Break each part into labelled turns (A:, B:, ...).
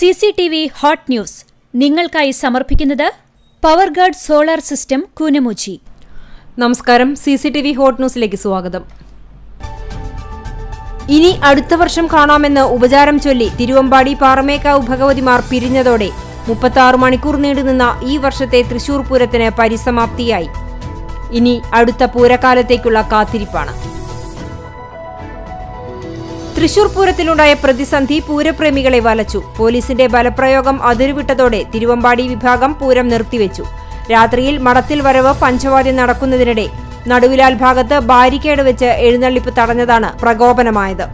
A: CCTV hot news നിങ്ങൾക്കായി സമർപ്പിക്കുന്നത് Powerguard solar system Koonamuchi.
B: നമസ്കാരം, CCTV ഹോട്ട് ന്യൂസിലേക്ക് സ്വാഗതം. ഇനി അടുത്ത വർഷം കാണാമെന്ന് ഉപചാരം ചൊല്ലി തിരുവമ്പാടി പാറമേക്കാവ് ഭഗവതിമാർ പിരിഞ്ഞതോടെ 36 മണിക്കൂർ നീണ്ടുനിന്ന ഈ വർഷത്തെ തൃശൂർ പൂരത്തിന് പരിസമാപ്തിയായി. ഇനി അടുത്ത പൂരക്കാലത്തേക്കുള്ള കാത്തിരിപ്പാണ്. തൃശൂർ പൂരത്തിലുണ്ടായ പ്രതിസന്ധി പൂരപ്രേമികളെ വലച്ചു. പോലീസിന്റെ ബലപ്രയോഗം അതിരുവിട്ടതോടെ തിരുവമ്പാടി വിഭാഗം പൂരം നിർത്തിവെച്ചു. രാത്രിയിൽ മടത്തിൽ വരവ് പഞ്ചവാദ്യം നടക്കുന്നതിനിടെ നടുവിലാൽ ഭാഗത്ത് ബാരിക്കേഡ് വെച്ച് എഴുന്നള്ളിപ്പ് തടഞ്ഞതാണ് പ്രകോപനമായത്.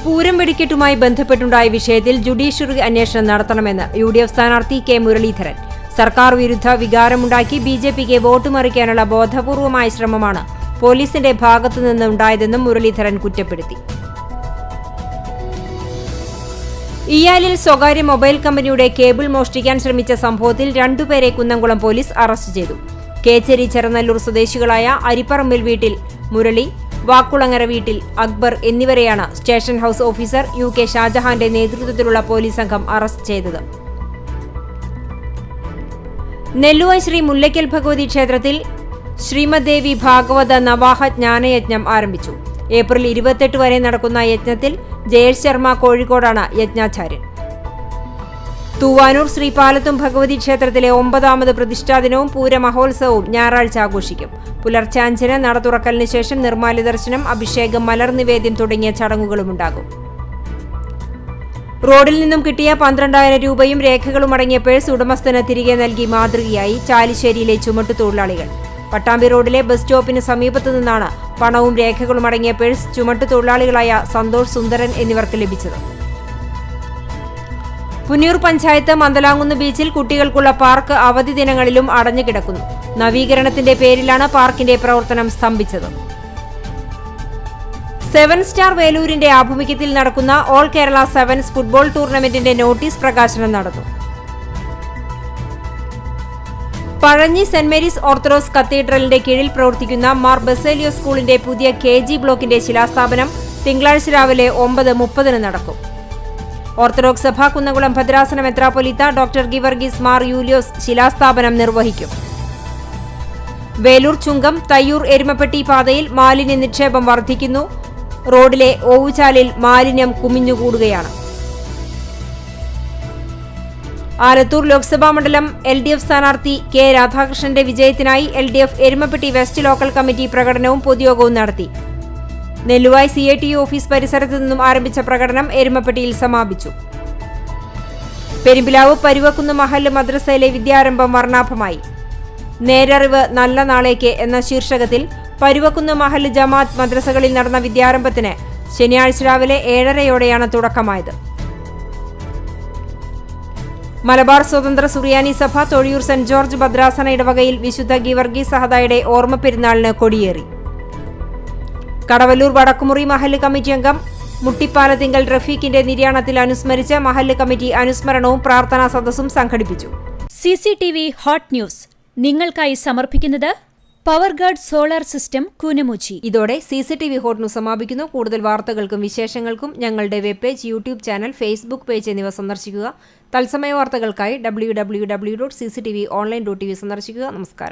B: പൂരം വെടിക്കെട്ടുമായി ബന്ധപ്പെട്ടുണ്ടായ വിഷയത്തിൽ ജുഡീഷ്യറി അന്വേഷണം നടത്തണമെന്ന് UDF സ്ഥാനാർത്ഥി K. മുരളീധരൻ. സർക്കാർ വിരുദ്ധ വികാരമുണ്ടാക്കി BJPക്ക് വോട്ട് മറിക്കാനുള്ള ബോധപൂർവമായ ശ്രമമാണ് പോലീസിന്റെ ഭാഗത്തുനിന്ന് ഉണ്ടായതെന്നും മുരളീധരൻ കുറ്റപ്പെടുത്തി. ഇയാലിൽ സ്വകാര്യ മൊബൈൽ കമ്പനിയുടെ കേബിൾ മോഷ്ടിക്കാൻ ശ്രമിച്ച സംഭവത്തിൽ 2 പേരെ കുന്നംകുളം പോലീസ് അറസ്റ്റ് ചെയ്തു. കേച്ചേരി ചെറനല്ലൂർ സ്വദേശികളായ അരിപ്പറമ്പിൽ വീട്ടിൽ മുരളി, വാക്കുളങ്ങര വീട്ടിൽ അക്ബർ എന്നിവരെയാണ് സ്റ്റേഷൻ ഹൌസ് ഓഫീസർ UK ഷാജഹാന്റെ നേതൃത്വത്തിലുള്ള പോലീസ് സംഘം അറസ്റ്റ് ചെയ്തത്. നെല്ലുവായ് ശ്രീ മുല്ലയ്ക്കൽ ഭഗവതി ക്ഷേത്രത്തിൽ ശ്രീമദ്ദേവി ഭാഗവത നവാഹ ജ്ഞാനയജ്ഞം ആരംഭിച്ചു. ഏപ്രിൽ 28 വരെ നടക്കുന്ന യജ്ഞത്തിൽ ജയേഷ് ശർമ്മ കോഴിക്കോടാണ് യജ്ഞാചാര്യൻ. തൂവാനൂർ ശ്രീ പാലത്തും ഭഗവതി ക്ഷേത്രത്തിലെ 9ാമത് പ്രതിഷ്ഠാദിനവും പൂരമഹോത്സവവും ഞായറാഴ്ച ആഘോഷിക്കും. പുലർച്ചെ 5-ന് നട തുറക്കലിന് ശേഷം നിർമ്മാല്യ ദർശനം, അഭിഷേകം, മലർ നിവേദ്യം തുടങ്ങിയ ചടങ്ങുകളുമുണ്ടാകും. റോഡിൽ നിന്നും കിട്ടിയ 12,000 രൂപയും രേഖകളും അടങ്ങിയ പേഴ്സ് ഉടമസ്ഥന് തിരികെ നൽകി മാതൃകയായി ചാലിശ്ശേരിയിലെ ചുമട്ടുതൊഴിലാളികൾ. പട്ടാമ്പി റോഡിലെ ബസ് സ്റ്റോപ്പിന് സമീപത്തു നിന്നാണ് പണവും രേഖകളും അടങ്ങിയ പേഴ്സ് ചുമട്ടുതൊഴിലാളികളായ സന്തോഷ്, സുന്ദരൻ എന്നിവർക്ക് ലഭിച്ചത്. പുന്നൂർ പഞ്ചായത്ത് മന്ദലാങ്കുന്ന് ബീച്ചിൽ കുട്ടികൾക്കുള്ള പാർക്ക് അവധി ദിനങ്ങളിലും അടഞ്ഞുകിടക്കുന്നു. നവീകരണത്തിന്റെ പേരിലാണ് പാർക്കിന്റെ പ്രവർത്തനം സ്തംഭിച്ചത്. 7 സ്റ്റാർ വേലൂരിന്റെ ആഭിമുഖ്യത്തിൽ നടക്കുന്ന ഓൾ കേരള സെവൻസ് ഫുട്ബോൾ ടൂർണമെന്റിന്റെ നോട്ടീസ് പ്രകാശനം നടന്നു. പഴഞ്ഞി സെന്റ് മേരീസ് ഓർത്തഡോക്സ് കത്തീഡ്രലിന്റെ കീഴിൽ പ്രവർത്തിക്കുന്ന മാർ ബസേലിയോസ് സ്കൂളിന്റെ പുതിയ KG ബ്ലോക്കിന്റെ ശിലാസ്ഥാപനം തിങ്കളാഴ്ച രാവിലെ 9:30 നടക്കും. ഓർത്തഡോക്സ് സഭ കുന്നംകുളം ഭദ്രാസന മെത്രാപ്പൊലീത്ത ഡോക്ടർ ഗിവർഗീസ് മാർ യൂലിയോസ് ശിലാസ്ഥാപനം നിർവഹിക്കും. വേലൂർ ചുങ്കം തയ്യൂർ എരുമപ്പെട്ടി പാതയിൽ മാലിന്യ നിക്ഷേപം വർദ്ധിക്കുന്നു. റോഡിലെ ഓവുചാലിൽ മാലിന്യം കുമിഞ്ഞുകൂടുകയാണ്. ആലത്തൂർ ലോക്സഭാ മണ്ഡലം LDF സ്ഥാനാർത്ഥി K. രാധാകൃഷ്ണന്റെ വിജയത്തിനായി LDF Erumapetty west local committee പ്രകടനവും പൊതുയോഗവും നടത്തി. നെല്ലുവായ് CATU ഓഫീസ് പരിസരത്തു നിന്നും ആരംഭിച്ച പ്രകടനം എരുമപ്പെട്ടിയിൽ സമാപിച്ചു. പെരുമ്പിലാവ് പരുവക്കുന്ന് മഹല്ല് മദ്രസയിലെ വിദ്യാരംഭം വർണ്ണാഭമായി. നേരറിവ് നല്ല നാളേക്ക് എന്ന ശീർഷകത്തിൽ പരുവക്കുന്ന് മഹല്ല് ജമാഅത്ത് മദ്രസകളിൽ നടന്ന വിദ്യാരംഭത്തിന് ശനിയാഴ്ച രാവിലെ 7:30യോടെയാണ് തുടക്കമായത്. മലബാർ സ്വതന്ത്ര സുറിയാനി സഭ തൊഴിയൂർ സെന്റ് ജോർജ് ഭദ്രാസന ഇടവകയിൽ വിശുദ്ധ ഗീവർഗീസ് സഹദായുടെ ഓർമ്മ പെരുന്നാളിന് കൊടിയേറി. കടവല്ലൂർ വടക്കുമുറി മഹല്ല് കമ്മിറ്റി അംഗം മുട്ടിപ്പാലത്തിങ്കൽ റഫീഖിന്റെ നിര്യാണത്തിൽ അനുസ്മരിച്ച് മഹല്ല് കമ്മിറ്റി അനുസ്മരണവും പ്രാർത്ഥനാ സദസ്സും സംഘടിപ്പിച്ചു.
A: CCTV ഹോട്ട് ന്യൂസ് നിങ്ങൾക്കായി സമർപ്പിക്കുന്നത് പവർഗാർഡ് സോളാർ സിസ്റ്റം കൂനമുച്ചി.
B: ഇതോടെ CCTV ഹോട്ട് ന്യൂസ് സമാപിക്കുന്നു. കൂടുതൽ വാർത്തകൾക്കും വിശേഷങ്ങൾക്കും ഞങ്ങളുടെ web page, YouTube channel, Facebook page എന്നിവ സന്ദർശിക്കുക. തത്സമയ വാർത്തകൾക്കായി www.cctv.online.tv സന്ദർശിക്കുക. നമസ്കാരം.